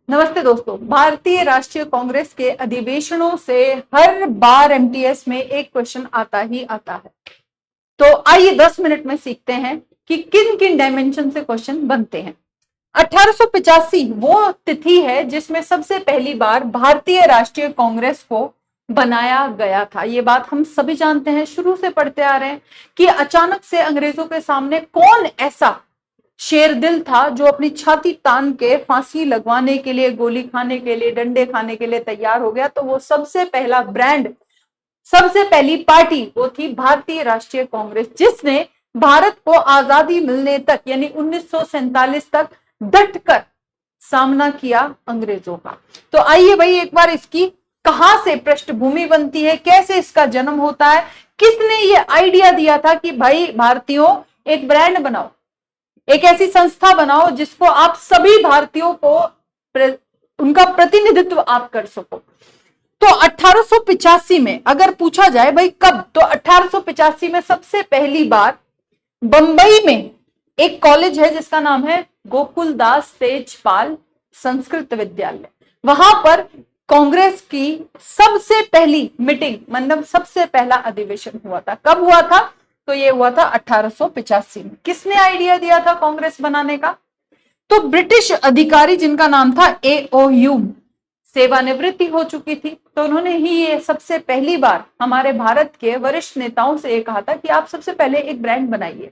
नमस्ते दोस्तों। भारतीय राष्ट्रीय कांग्रेस के अधिवेशनों से हर बार एमटीएस में एक क्वेश्चन आता ही आता है। तो आइए 10 मिनट में सीखते हैं कि किन किन डायमेंशन से क्वेश्चन बनते हैं। 1885 वो तिथि है जिसमें सबसे पहली बार भारतीय राष्ट्रीय कांग्रेस को बनाया गया था। ये बात हम सभी जानते हैं, शुरू से पढ़ते आ रहे हैं कि अचानक से अंग्रेजों के सामने कौन ऐसा शेरदिल था जो अपनी छाती तान के फांसी लगवाने के लिए, गोली खाने के लिए, डंडे खाने के लिए तैयार हो गया। तो वो सबसे पहला ब्रांड, सबसे पहली पार्टी वो थी भारतीय राष्ट्रीय कांग्रेस, जिसने भारत को आजादी मिलने तक यानी 1947 तक डटकर सामना किया अंग्रेजों का। तो आइए भाई एक बार इसकी कहां से पृष्ठभूमि बनती है, कैसे इसका जन्म होता है, किसने ये आइडिया दिया था कि भाई भारतीयों एक ब्रांड बनाओ, एक ऐसी संस्था बनाओ जिसको आप सभी भारतीयों को उनका प्रतिनिधित्व आप कर सको। तो 1885 में अगर पूछा जाए भाई कब, तो 1885 में सबसे पहली बार बंबई में एक कॉलेज है जिसका नाम है गोकुलदास तेजपाल संस्कृत विद्यालय। वहां पर कांग्रेस की सबसे पहली मीटिंग, मतलब सबसे पहला अधिवेशन हुआ था। कब हुआ था? तो ये हुआ था 1885 में। किसने आइडिया दिया था कांग्रेस बनाने का? तो ब्रिटिश अधिकारी जिनका नाम था A.O. ह्यूम, सेवानिवृत्ति हो चुकी थी, तो उन्होंने ही ये सबसे पहली बार हमारे भारत के वरिष्ठ नेताओं से ये कहा था कि आप सबसे पहले एक ब्रांड बनाइए,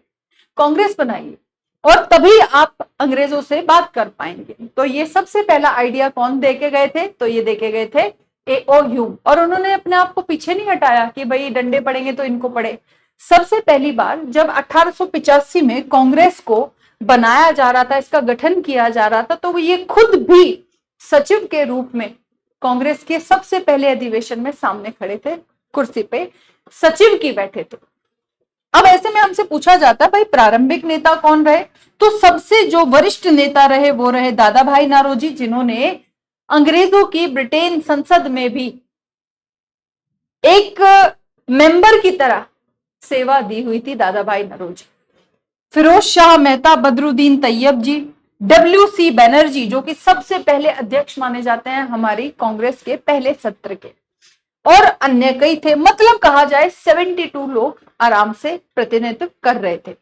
कांग्रेस बनाइए, और तभी आप अंग्रेजों से बात कर पाएंगे। तो ये सबसे पहला आइडिया कौन देके गए थे? तो ये देके गए थे A.O. ह्यूम। और उन्होंने अपने आप को पीछे नहीं हटाया कि भाई डंडे पड़ेंगे तो इनको पड़े। सबसे पहली बार जब 1885 में कांग्रेस को बनाया जा रहा था, इसका गठन किया जा रहा था, तो ये खुद भी सचिव के रूप में कांग्रेस के सबसे पहले अधिवेशन में सामने खड़े थे, कुर्सी पे सचिव की बैठे थे। अब ऐसे में हमसे पूछा जाता है भाई प्रारंभिक नेता कौन रहे? तो सबसे जो वरिष्ठ नेता रहे वो रहे दादा भाई नारोजी, जिन्होंने अंग्रेजों की ब्रिटेन संसद में भी एक मेंबर की तरह सेवा दी हुई थी दादा भाई नौरोजी। फिरोज शाह मेहता, बदरुद्दीन तैयब जी, WC बनर्जी जो कि सबसे पहले अध्यक्ष माने जाते हैं हमारी कांग्रेस के पहले सत्र के, और अन्य कई थे। मतलब कहा जाए 72 लोग आराम से प्रतिनिधित्व कर रहे थे।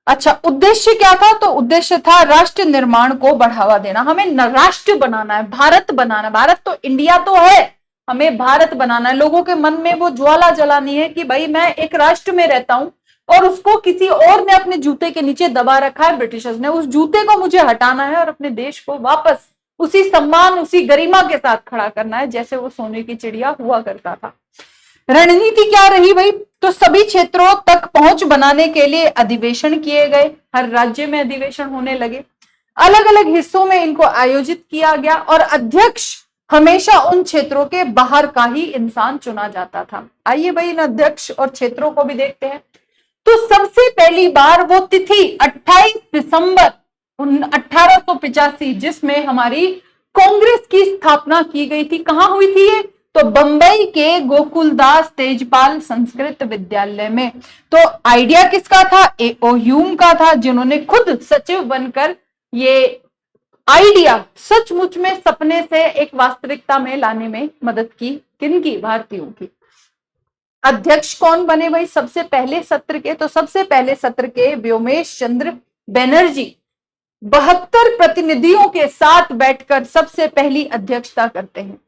अच्छा, उद्देश्य क्या था? तो उद्देश्य था राष्ट्र निर्माण को बढ़ावा देना। हमें राष्ट्र बनाना है, भारत बनाना। भारत तो इंडिया तो है, हमें भारत बनाना है। लोगों के मन में वो ज्वाला जलानी है कि भाई मैं एक राष्ट्र में रहता हूं और उसको किसी और ने अपने जूते के नीचे दबा रखा है, ब्रिटिशर्स ने। उस जूते को मुझे हटाना है और अपने देश को वापस उसी सम्मान, उसी गरिमा के साथ खड़ा करना है जैसे वो सोने की चिड़िया हुआ करता था। रणनीति क्या रही भाई? तो सभी क्षेत्रों तक पहुंच बनाने के लिए अधिवेशन किए गए। हर राज्य में अधिवेशन होने लगे, अलग अलग हिस्सों में इनको आयोजित किया गया, और अध्यक्ष हमेशा उन क्षेत्रों के बाहर का ही इंसान चुना जाता था। आइए भाई इन अध्यक्ष और क्षेत्रों को भी देखते हैं। तो सबसे पहली बार वो तिथि 28 दिसंबर 1885 जिसमें हमारी कांग्रेस की स्थापना की गई थी। कहां हुई थी ये? तो बंबई के गोकुलदास तेजपाल संस्कृत विद्यालय में। तो आइडिया किसका था? A.O. ह्यूम का था, जिन्होंने खुद सचिव बनकर ये आइडिया सचमुच में सपने से एक वास्तविकता में लाने में मदद की। किनकी? भारतीयों की। अध्यक्ष कौन बने भाई सबसे पहले सत्र के? तो सबसे पहले सत्र के व्योमेश चंद्र बनर्जी 72 प्रतिनिधियों के साथ बैठकर सबसे पहली अध्यक्षता करते हैं।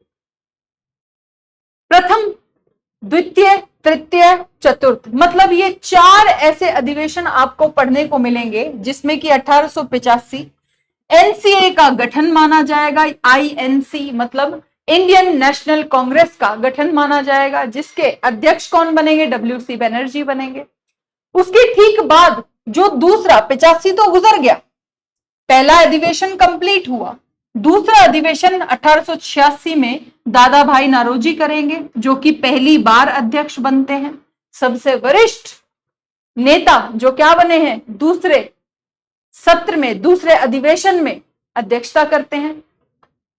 प्रथम, द्वितीय, तृतीय, चतुर्थ, मतलब ये 4 ऐसे अधिवेशन आपको पढ़ने को मिलेंगे जिसमें कि 1885 NCA का गठन माना जाएगा। INC मतलब इंडियन नेशनल कांग्रेस का गठन माना जाएगा, जिसके अध्यक्ष कौन बनेंगे? WC बनर्जी बनेंगे। उसके ठीक बाद जो दूसरा 85 तो गुजर गया, पहला अधिवेशन कंप्लीट हुआ। दूसरा अधिवेशन 1886 में दादा भाई नारोजी करेंगे, जो कि पहली बार अध्यक्ष बनते हैं। सबसे वरिष्ठ नेता जो क्या बने हैं? दूसरे सत्र में, दूसरे अधिवेशन में अध्यक्षता करते हैं।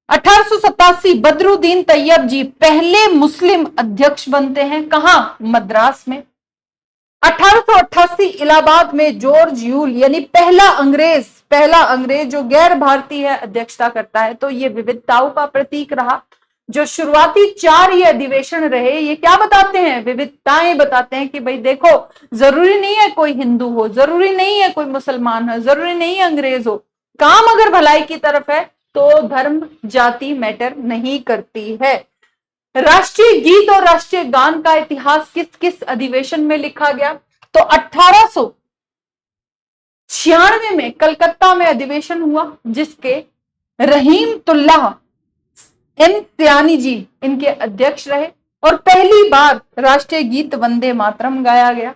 1887 बदरुद्दीन तैयब जी पहले मुस्लिम अध्यक्ष बनते हैं। कहां? मद्रास में। 1888 इलाहाबाद में जॉर्ज यूल यानी पहला अंग्रेज पहला अंग्रेज जो गैर भारतीय है अध्यक्षता करता है। तो ये विविधताओं का प्रतीक रहा। जो शुरुआती 4 ये अधिवेशन रहे, ये क्या बताते हैं? विविधताएं बताते हैं कि भाई देखो, जरूरी नहीं है कोई हिंदू हो, जरूरी नहीं है कोई मुसलमान हो, जरूरी नहीं है अंग्रेज हो, काम अगर भलाई की तरफ है तो धर्म जाति मैटर नहीं करती है। राष्ट्रीय गीत और राष्ट्रीय गान का इतिहास किस किस अधिवेशन में लिखा गया? तो 1896 में कलकत्ता में अधिवेशन हुआ, जिसके रहीमतुल्लाह इम्तियानी जी इनके अध्यक्ष रहे, और पहली बार राष्ट्रीय गीत वंदे मातरम गाया गया।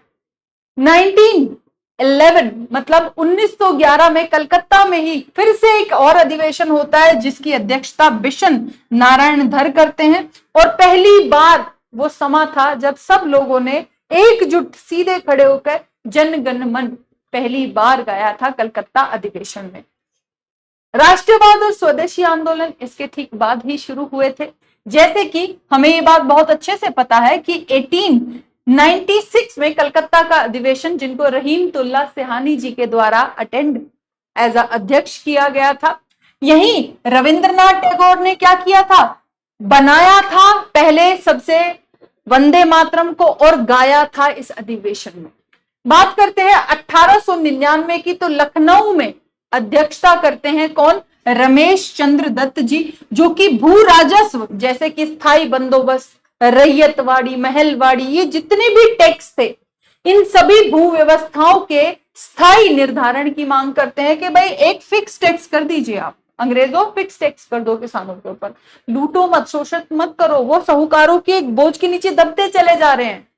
1911 मतलब 1911 में कलकत्ता में ही फिर से एक और अधिवेशन होता है, जिसकी अध्यक्षता बिशन नारायण धर करते हैं, और पहली बार वो समा था जब सब लोगों ने एकजुट सीधे खड़े होकर जन गण मन पहली बार गाया था कलकत्ता अधिवेशन में। राष्ट्रवाद और स्वदेशी आंदोलन इसके ठीक बाद ही शुरू हुए थे। जैसे कि हमें ये बात बहुत अच्छे से पता है कि 1896 में कलकत्ता का अधिवेशन, जिनको रहीमतुल्लाह सिहानी जी के द्वारा अटेंड एज अध्यक्ष किया गया था, यही रविंद्रनाथ टैगोर ने क्या किया था? बनाया था पहले सबसे वंदे मातरम को और गाया था इस अधिवेशन में। बात करते हैं 1899 की, तो लखनऊ में अध्यक्षता करते हैं कौन? रमेश चंद्र दत्त जी, जो कि भू राजस्व जैसे कि स्थायी बंदोबस्त, रैयतवाड़ी, महलवाड़ी, ये जितने भी टैक्स थे, इन सभी भू व्यवस्थाओं के स्थायी निर्धारण की मांग करते हैं कि भाई एक फिक्स टैक्स कर दीजिए आप। अंग्रेजों, फिक्स टैक्स कर दो किसानों के ऊपर, लूटो मत, शोषित मत करो, वो साहूकारों के एक बोझ के नीचे दबते चले जा रहे हैं।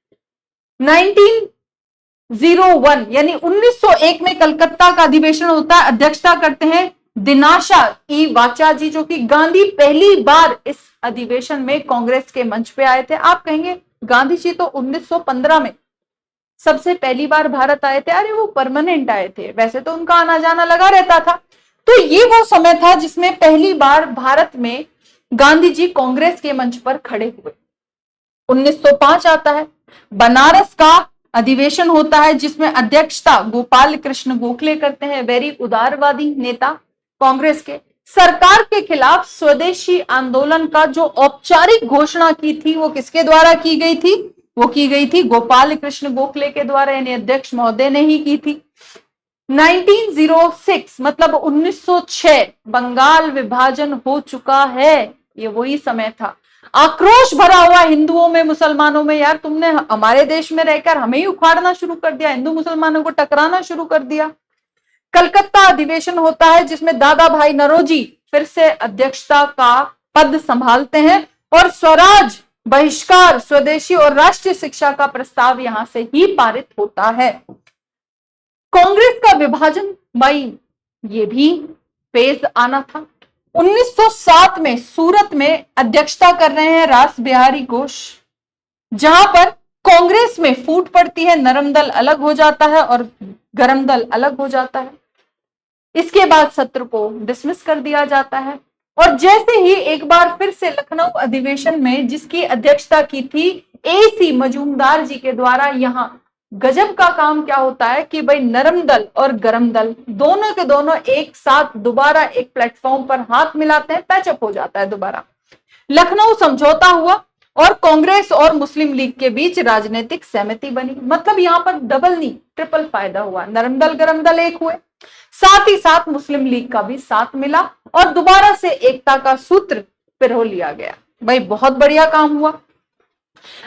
1901 यानी 1901 में कलकत्ता का अधिवेशन होता है, अध्यक्षता करते हैं दिनाशा ई वाचा जी, जो कि गांधी पहली बार इस अधिवेशन में कांग्रेस के मंच पे आए थे। आप कहेंगे गांधी जी तो 1915 में सबसे पहली बार भारत आए थे। अरे वो परमानेंट आए थे, वैसे तो उनका आना जाना लगा रहता था। तो ये वो समय था जिसमें पहली बार भारत में गांधी जी कांग्रेस के मंच पर खड़े हुए। 1905 आता है, बनारस का अधिवेशन होता है, जिसमें अध्यक्षता गोपाल कृष्ण गोखले करते हैं, वेरी उदारवादी नेता कांग्रेस के। सरकार के खिलाफ स्वदेशी आंदोलन का जो औपचारिक घोषणा की थी, वो किसके द्वारा की गई थी? वो की गई थी गोपाल कृष्ण गोखले के द्वारा, यानी अध्यक्ष महोदय ने ही की थी। 1906 मतलब 1906 बंगाल विभाजन हो चुका है, ये वही समय था। आक्रोश भरा हुआ हिंदुओं में, मुसलमानों में, यार तुमने हमारे देश में रहकर हमें ही उखाड़ना शुरू कर दिया, हिंदू मुसलमानों को टकराना शुरू कर दिया। कलकत्ता अधिवेशन होता है, जिसमें दादा भाई नौरोजी फिर से अध्यक्षता का पद संभालते हैं, और स्वराज, बहिष्कार, स्वदेशी और राष्ट्रीय शिक्षा का प्रस्ताव यहां से ही पारित होता है। कांग्रेस का विभाजन, भाई ये भी फेज आना था। 1907 में सूरत में अध्यक्षता कर रहे हैं रास बिहारी घोष, जहां पर कांग्रेस में फूट पड़ती है, नरम दल अलग हो जाता है और गरम दल अलग हो जाता है। इसके बाद सत्र को डिसमिस कर दिया जाता है, और जैसे ही एक बार फिर से लखनऊ अधिवेशन में, जिसकी अध्यक्षता की थी AC मजूमदार जी के द्वारा, यहां गजब का काम क्या होता है कि भाई नरम दल और गरम दल दोनों के दोनों एक साथ दोबारा एक प्लेटफॉर्म पर हाथ मिलाते हैं, पैचअप हो जाता है दोबारा। लखनऊ समझौता हुआ और कांग्रेस और मुस्लिम लीग के बीच राजनीतिक सहमति बनी। मतलब यहां पर डबल नहीं ट्रिपल फायदा हुआ, नरम दल गरम दल एक हुए, साथ ही साथ मुस्लिम लीग का भी साथ मिला, और दोबारा से एकता का सूत्र पिरो लिया गया। भाई बहुत बढ़िया काम हुआ।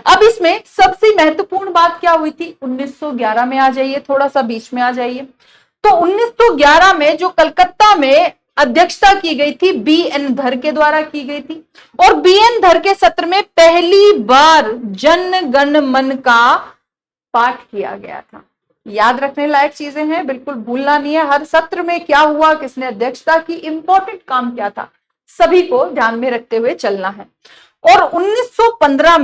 अब इसमें सबसे महत्वपूर्ण बात क्या हुई थी? 1911 में आ जाइए, थोड़ा सा बीच में आ जाइए। तो 1911 में जो कलकत्ता में अध्यक्षता की गई थी, BN धर के द्वारा की गई थी, और BN धर के सत्र में पहली बार जन गण मन का पाठ किया गया था। याद रखने लायक चीजें हैं, बिल्कुल भूलना नहीं है। हर सत्र में क्या हुआ, किसने अध्यक्षता की, इंपॉर्टेंट काम क्या था, सभी को ध्यान में रखते हुए चलना है। और 1915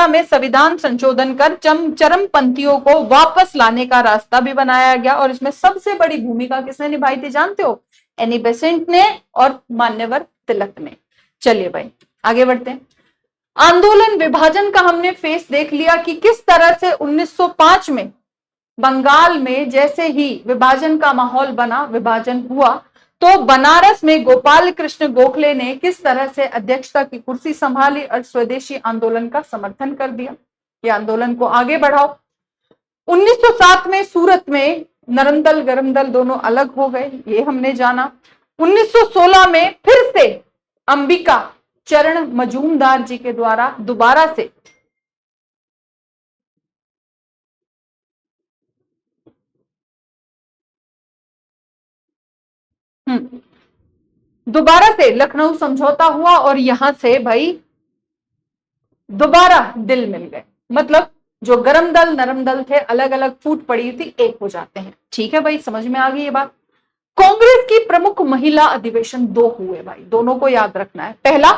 में संविधान संशोधन कर चरमपंथियों को वापस लाने का रास्ता भी बनाया गया, और इसमें सबसे बड़ी भूमिका किसने निभाई थी जानते हो? एनी बेसेंट ने और मान्यवर तिलक ने। चलिए भाई आगे बढ़ते हैं। आंदोलन विभाजन का हमने फेस देख लिया कि किस तरह से 1905 में बंगाल में जैसे ही विभाजन का माहौल बना, विभाजन हुआ, तो बनारस में गोपाल कृष्ण गोखले ने किस तरह से अध्यक्षता की कुर्सी संभाली और स्वदेशी आंदोलन का समर्थन कर दिया, ये आंदोलन को आगे बढ़ाओ। 1907 में सूरत में नरम-दल गरम-दल दोनों अलग हो गए, ये हमने जाना। 1916 में फिर से अंबिका चरण मजूमदार जी के द्वारा दोबारा से लखनऊ समझौता हुआ और यहां से भाई दोबारा दिल मिल गए, मतलब जो गरम दल नरम दल थे, अलग अलग फूट पड़ी थी, एक हो जाते हैं। ठीक है भाई, समझ में आ गई ये बात। कांग्रेस की प्रमुख महिला अधिवेशन 2 हुए भाई, दोनों को याद रखना है। पहला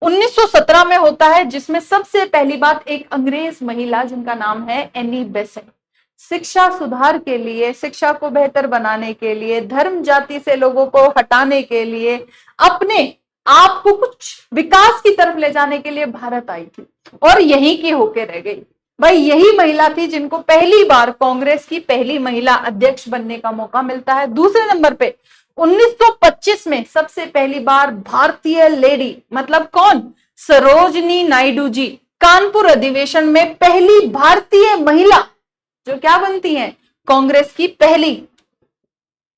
1917 में होता है, जिसमें सबसे पहली बात एक अंग्रेज महिला जिनका नाम है एनी बेसेंट, शिक्षा सुधार के लिए, शिक्षा को बेहतर बनाने के लिए, धर्म जाति से लोगों को हटाने के लिए, अपने आप को कुछ विकास की तरफ ले जाने के लिए भारत आई थी और यहीं की होके रह गई भाई। यही महिला थी जिनको पहली बार कांग्रेस की पहली महिला अध्यक्ष बनने का मौका मिलता है। दूसरे नंबर पे 1925 में सबसे पहली बार भारतीय लेडी, मतलब कौन, सरोजनी नायडू जी, कानपुर अधिवेशन में पहली भारतीय महिला जो क्या बनती हैं, कांग्रेस की पहली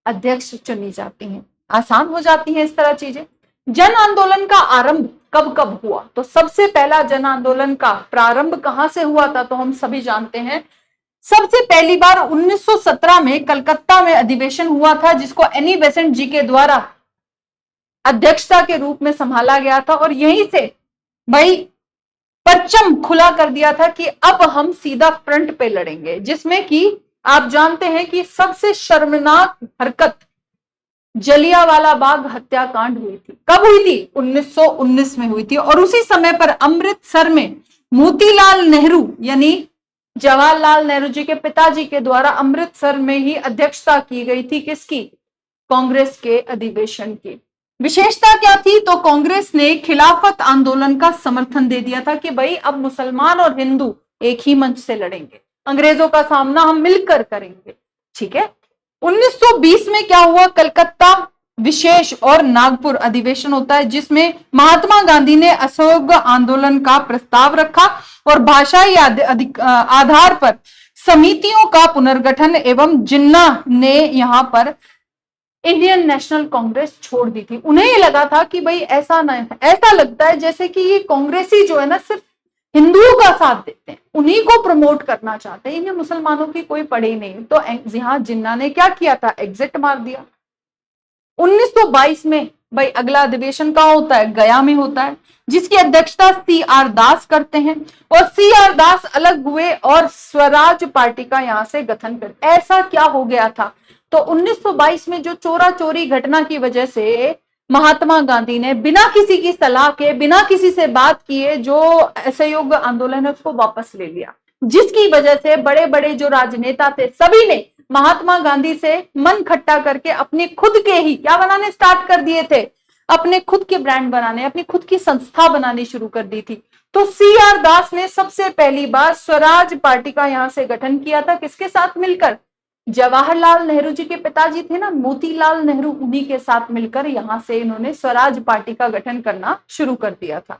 अध्यक्ष चुनी जाती हैं। आसान हो जाती हैं इस तरह चीजें। जन आंदोलन का आरंभ कब कब हुआ, तो सबसे पहला जन आंदोलन का प्रारंभ कहां से हुआ था, तो हम सभी जानते हैं सबसे पहली बार 1917 में कलकत्ता में अधिवेशन हुआ था, जिसको एनी बेसेंट जी के द्वारा अध्यक्षता के रूप में संभाला गया था और यहीं से भाई परचम खुला कर दिया था कि अब हम सीधा फ्रंट पे लड़ेंगे, जिसमें कि आप जानते हैं कि सबसे शर्मनाक हरकत जलियांवाला बाग हत्याकांड हुई थी। कब हुई थी, 1919 में हुई थी। और उसी समय पर अमृतसर में मोतीलाल नेहरू यानी जवाहरलाल नेहरू जी के पिताजी के द्वारा अमृतसर में ही अध्यक्षता की गई थी, किसकी, कांग्रेस के अधिवेशन की। विशेषता क्या थी, तो कांग्रेस ने खिलाफत आंदोलन का समर्थन दे दिया था कि भाई अब मुसलमान और हिंदू एक ही मंच से लड़ेंगे, अंग्रेजों का सामना हम मिलकर करेंगे। ठीक है। 1920 में क्या हुआ, कलकत्ता विशेष और नागपुर अधिवेशन होता है, जिसमें महात्मा गांधी ने असहयोग आंदोलन का प्रस्ताव रखा और भाषाई आधार पर समितियों का पुनर्गठन एवं जिन्ना ने यहां पर इंडियन नेशनल कांग्रेस छोड़ दी थी। उन्हें ये लगा था कि भाई ऐसा ना, ऐसा लगता है जैसे कि ये कांग्रेसी जो है ना सिर्फ हिंदुओं का साथ देते हैं, उन्हीं को प्रमोट करना चाहते हैं, इन्हें मुसलमानों की कोई पड़ी नहीं। तो यहां जिन्ना ने क्या किया था, एग्जिट मार दिया। 1922 में भाई अगला अधिवेशन कहां होता है, गया में होता है, जिसकी अध्यक्षता CR दास करते हैं और CR दास अलग हुए और स्वराज पार्टी का यहां से गठन कर। ऐसा क्या हो गया था, तो 1922 में जो चोरा चोरी घटना की वजह से महात्मा गांधी ने बिना किसी की सलाह के, बिना किसी से बात किए जो असहयोग आंदोलन है उसको वापस ले लिया, जिसकी वजह से बड़े बड़े जो राजनेता थे सभी ने महात्मा गांधी से मन खट्टा करके अपने खुद के ही क्या बनाने स्टार्ट कर दिए थे, अपने खुद के ब्रांड बनाने, अपनी खुद की संस्था बनानी शुरू कर दी थी। तो CR दास ने सबसे पहली बार स्वराज पार्टी का यहां से गठन किया था, किसके साथ मिलकर, जवाहरलाल नेहरू जी के पिताजी थे ना मोतीलाल नेहरू, उन्हीं के साथ मिलकर यहां से इन्होंने स्वराज पार्टी का गठन करना शुरू कर दिया था।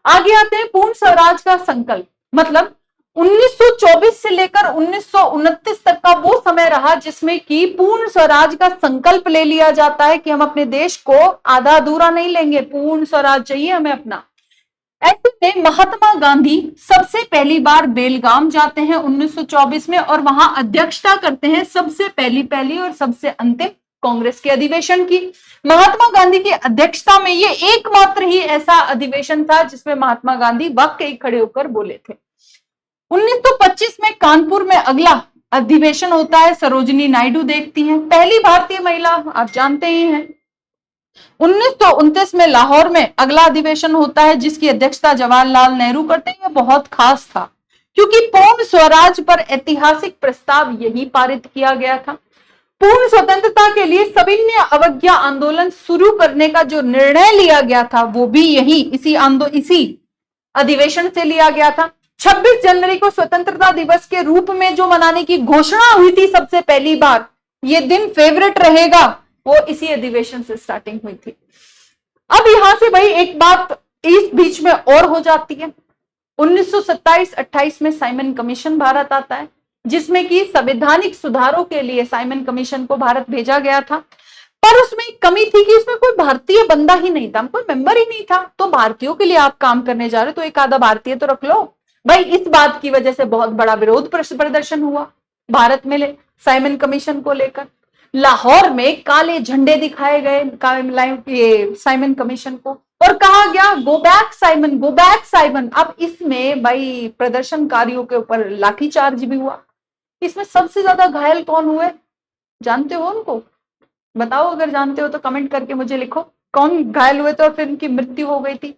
आगे आते हैं पूर्ण स्वराज का संकल्प, मतलब 1924 से लेकर 1929 तक का वो समय रहा जिसमें कि पूर्ण स्वराज का संकल्प ले लिया जाता है कि हम अपने देश को आधा अधूरा नहीं लेंगे, पूर्ण स्वराज चाहिए हमें अपना। ऐसे में महात्मा गांधी सबसे पहली बार बेलगाम जाते हैं 1924 में और वहां अध्यक्षता करते हैं सबसे पहली और सबसे अंतिम कांग्रेस के अधिवेशन की। महात्मा गांधी की अध्यक्षता में ये एकमात्र ही ऐसा अधिवेशन था जिसमें महात्मा गांधी वाकई खड़े होकर बोले थे। 1925 में कानपुर में अगला अधिवेशन होता है, सरोजनी नायडू देखती हैं, पहली भारतीय महिला, आप जानते ही हैं। 1929 में लाहौर में अगला अधिवेशन होता है जिसकी अध्यक्षता जवाहरलाल नेहरू करते हैं। बहुत खास था क्योंकि पूर्ण स्वराज पर ऐतिहासिक प्रस्ताव यही पारित किया गया था। पूर्ण स्वतंत्रता के लिए सविनय अवज्ञा आंदोलन शुरू करने का जो निर्णय लिया गया था वो भी यही इसी अधिवेशन से लिया गया था। 26 जनवरी को स्वतंत्रता दिवस के रूप में जो मनाने की घोषणा हुई थी सबसे पहली बार, ये दिन फेवरेट रहेगा, वो इसी अधिवेशन से स्टार्टिंग हुई थी। अब यहां से भाई एक बात इस बीच में और हो जाती है। 1927-28 में साइमन कमीशन भारत आता है, जिसमें कि संवैधानिक सुधारों के लिए साइमन कमीशन को भारत भेजा गया था। पर उसमें एक कमी थी कि उसमें कोई भारतीय बंदा ही नहीं था, कोई मेंबर ही नहीं था। तो भारतीयों के लिए आप काम करने जा रहे हो तो एक आधा भारतीय तो रख लो भाई। इस बात की वजह से बहुत बड़ा विरोध प्रदर्शन हुआ भारत में साइमन कमीशन को लेकर। लाहौर में काले झंडे दिखाए गए ये साइमन कमीशन को, और कहा गया go back Simon, go back Simon. अब इसमें भाई प्रदर्शनकारियों के ऊपर लाठीचार्ज भी हुआ। इसमें सबसे ज्यादा घायल कौन हुए, जानते हो उनको? बताओ, अगर जानते हो तो कमेंट करके मुझे लिखो कौन घायल हुए थे और फिर उनकी मृत्यु हो गई थी।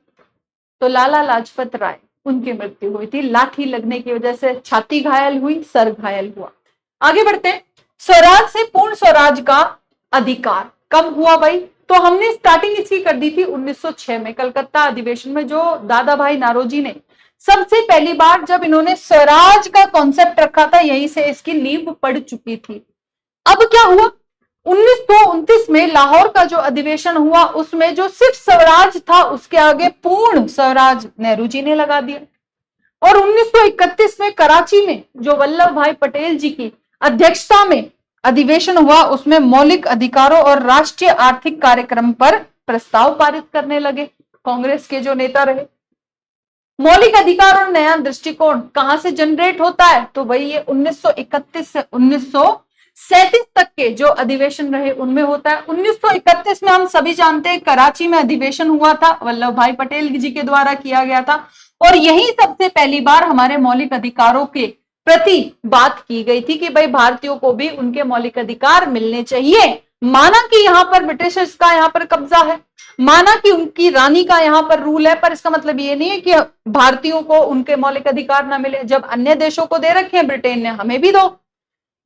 तो लाला लाजपत राय, उनकी मृत्यु हुई थी लाठी लगने की वजह से। छाती घायल हुई, सर घायल हुआ। आगे बढ़ते हैं। स्वराज से पूर्ण स्वराज का अधिकार कब हुआ भाई? तो हमने स्टार्टिंग इसकी कर दी थी 1906 में कलकत्ता अधिवेशन में, जो दादा भाई नारोजी ने सबसे पहली बार जब इन्होंने स्वराज का कॉन्सेप्ट रखा था, यहीं से इसकी नींव पड़ चुकी थी। अब क्या हुआ? 1929 में लाहौर का जो अधिवेशन हुआ, उसमें जो सिर्फ स्वराज था उसके आगे पूर्ण स्वराज नेहरू जी ने लगा दिया। और 1931 में कराची में जो वल्लभ भाई पटेल जी की अध्यक्षता में अधिवेशन हुआ, उसमें मौलिक अधिकारों और राष्ट्रीय आर्थिक कार्यक्रम पर प्रस्ताव पारित करने लगे कांग्रेस के जो नेता रहे। मौलिक अधिकार और नया दृष्टिकोण कहां से जनरेट होता है? तो भाई ये 1931 से 1937 तक के जो अधिवेशन रहे उनमें होता है। 1931 में हम सभी जानते हैं कराची में अधिवेशन हुआ था, वल्लभ भाई पटेल जी के द्वारा किया गया था, और यही सबसे पहली बार हमारे मौलिक अधिकारों के प्रति बात की गई थी कि भाई भारतीयों को भी उनके मौलिक अधिकार मिलने चाहिए। माना कि यहाँ पर ब्रिटिशर्स का यहाँ पर कब्जा है, माना कि उनकी रानी का यहाँ पर रूल है, पर इसका मतलब ये नहीं है कि भारतीयों को उनके मौलिक अधिकार ना मिले। जब अन्य देशों को दे रखे हैं ब्रिटेन ने, हमें भी दो।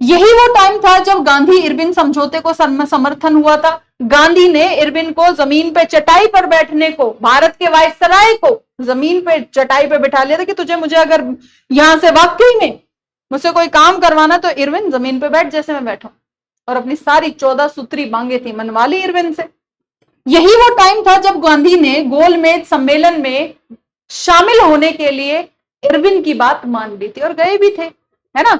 यही वो टाइम था जब गांधी इरविन समझौते को समर्थन हुआ था। गांधी ने इरविन को जमीन पे चटाई पर बैठने को, भारत के वायसराय को जमीन पे चटाई पे बिठा लिया था कि तुझे मुझे अगर यहां से वाकई में मुझसे कोई काम करवाना तो इरविन जमीन पे बैठ जैसे मैं बैठा, और अपनी सारी 14 सूत्री मांगे थी मनवा ली इरविन से। यही वो टाइम था जब गांधी ने गोलमेज सम्मेलन में शामिल होने के लिए इरविन की बात मान ली थी और गए भी थे, है ना।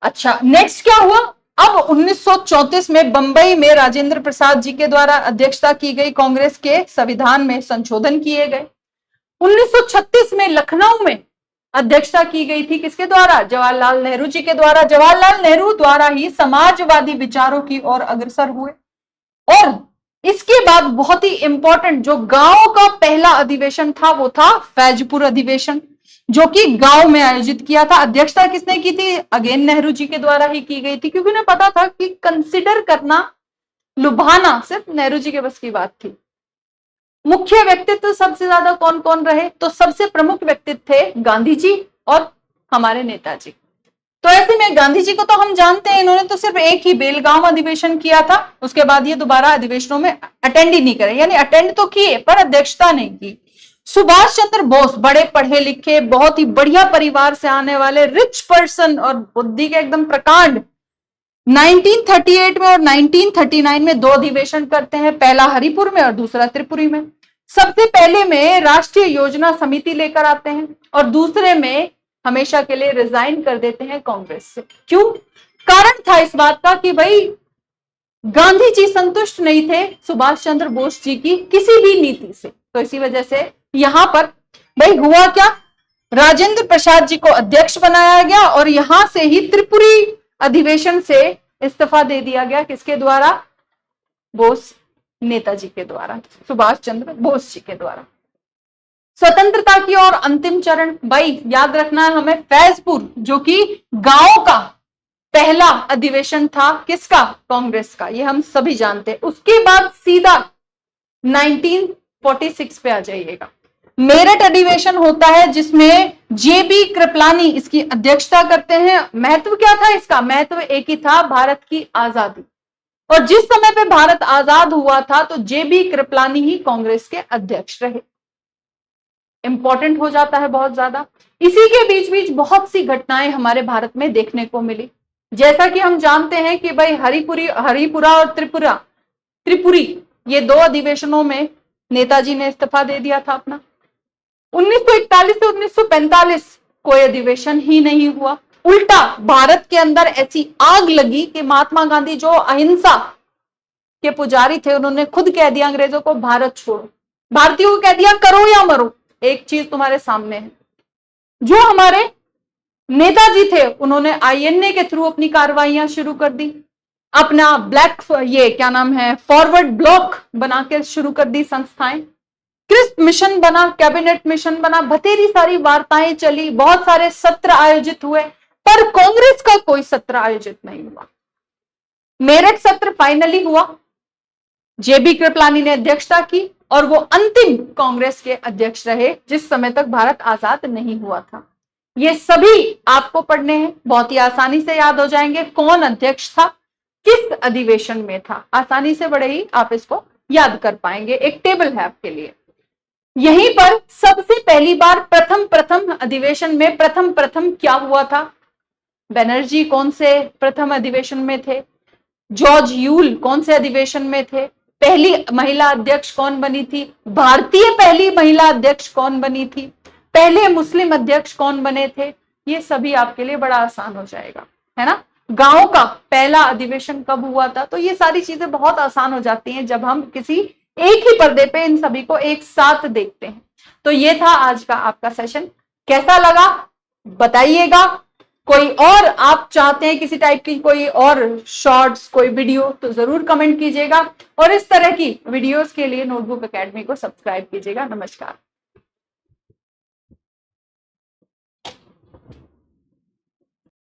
अच्छा, नेक्स्ट क्या हुआ? अब 1934 में बंबई में राजेंद्र प्रसाद जी के द्वारा अध्यक्षता की गई कांग्रेस के संविधान में संशोधन किए गए। 1936 में लखनऊ में अध्यक्षता की गई थी, किसके द्वारा? जवाहरलाल नेहरू जी के द्वारा। जवाहरलाल नेहरू द्वारा ही समाजवादी विचारों की ओर अग्रसर हुए। और इसके बाद बहुत ही इंपॉर्टेंट जो गांव का पहला अधिवेशन था वो था फैजपुर अधिवेशन, जो कि गांव में आयोजित किया था। अध्यक्षता किसने की थी? अगेन नेहरू जी के द्वारा ही की गई थी, क्योंकि उन्हें पता था कि कंसिडर करना, लुभाना सिर्फ नेहरू जी के बस की बात थी। मुख्य व्यक्तित्व सबसे ज्यादा कौन कौन रहे? तो सबसे प्रमुख व्यक्तित्व थे गांधी जी और हमारे नेताजी। तो ऐसे में गांधी जी को तो हम जानते हैं, इन्होंने तो सिर्फ एक ही बेलगांव अधिवेशन किया था, उसके बाद ये दोबारा अधिवेशनों में अटेंड ही नहीं करे, यानी अटेंड तो किए पर अध्यक्षता नहीं की। सुभाष चंद्र बोस, बड़े पढ़े लिखे, बहुत ही बढ़िया परिवार से आने वाले, रिच पर्सन और बुद्धि के एकदम प्रकांड, 1938 में और 1939 में 2 अधिवेशन करते हैं, पहला हरिपुर में और दूसरा त्रिपुरी में। सबसे पहले में राष्ट्रीय योजना समिति लेकर आते हैं और दूसरे में हमेशा के लिए रिजाइन कर देते हैं कांग्रेस से। क्यों? कारण था इस बात का कि भाई गांधी जी संतुष्ट नहीं थे सुभाष चंद्र बोस जी की किसी भी नीति से, तो इसी वजह से यहां पर भाई हुआ क्या, राजेंद्र प्रसाद जी को अध्यक्ष बनाया गया और यहां से ही त्रिपुरी अधिवेशन से इस्तीफा दे दिया गया। किसके द्वारा? बोस नेताजी के द्वारा, सुभाष चंद्र बोस जी के द्वारा। स्वतंत्रता की और अंतिम चरण, भाई याद रखना है हमें, फैजपुर, जो कि गांव का पहला अधिवेशन था, किसका? कांग्रेस का, ये हम सभी जानते हैं। उसके बाद सीधा 1946 पे आ जाइएगा, मेरठ अधिवेशन होता है जिसमें जेबी कृपलानी इसकी अध्यक्षता करते हैं। महत्व क्या था इसका? महत्व एक ही था, भारत की आजादी। और जिस समय पे भारत आजाद हुआ था तो जेबी कृपलानी ही कांग्रेस के अध्यक्ष रहे। इंपॉर्टेंट हो जाता है बहुत ज्यादा। इसी के बीच बीच बहुत सी घटनाएं हमारे भारत में देखने को मिली। जैसा कि हम जानते हैं कि भाई हरिपुरा और त्रिपुरी ये दो अधिवेशनों में नेताजी ने इस्तीफा दे दिया था अपना। 1941 से 1945 कोई अधिवेशन ही नहीं हुआ। उल्टा भारत के अंदर ऐसी आग लगी कि महात्मा गांधी जो अहिंसा के पुजारी थे, उन्होंने खुद कह दिया अंग्रेजों को भारत छोड़ो, भारतीयों को कह दिया करो या मरो। एक चीज तुम्हारे सामने है, जो हमारे नेताजी थे उन्होंने आईएनए के थ्रू अपनी कार्रवाइयां शुरू कर दी, अपना ब्लैक ये क्या नाम है फॉरवर्ड ब्लॉक बना के शुरू कर दी संस्थाएं, क्रिस्प मिशन बना, कैबिनेट मिशन बना, बतेरी सारी वार्ताएं चली, बहुत सारे सत्र आयोजित हुए, पर कांग्रेस का कोई सत्र आयोजित नहीं हुआ। मेरठ सत्र फाइनली हुआ, जेबी कृपलानी ने अध्यक्षता की और वो अंतिम कांग्रेस के अध्यक्ष रहे जिस समय तक भारत आजाद नहीं हुआ था। ये सभी आपको पढ़ने हैं, बहुत ही आसानी से याद हो जाएंगे। कौन अध्यक्ष था, किस अधिवेशन में था, आसानी से बड़े ही आप इसको याद कर पाएंगे। एक टेबल है आपके लिए। यहीं पर सबसे पहली बार प्रथम अधिवेशन में प्रथम क्या हुआ था, बनर्जी कौन से प्रथम अधिवेशन में थे, जॉर्ज यूल कौन से अधिवेशन में थे, पहली महिला अध्यक्ष कौन बनी थी, भारतीय पहली महिला अध्यक्ष कौन बनी थी, पहले मुस्लिम अध्यक्ष कौन बने थे, ये सभी आपके लिए बड़ा आसान हो जाएगा, है ना। गांव का पहला अधिवेशन कब हुआ था, तो ये सारी चीजें बहुत आसान हो जाती हैं जब हम किसी एक ही पर्दे पे इन सभी को एक साथ देखते हैं। तो ये था आज का आपका सेशन, कैसा लगा बताइएगा। कोई और आप चाहते हैं किसी टाइप की कोई और शॉर्ट्स, कोई वीडियो, तो जरूर कमेंट कीजिएगा और इस तरह की वीडियोस के लिए नोटबुक एकेडमी को सब्सक्राइब कीजिएगा। नमस्कार।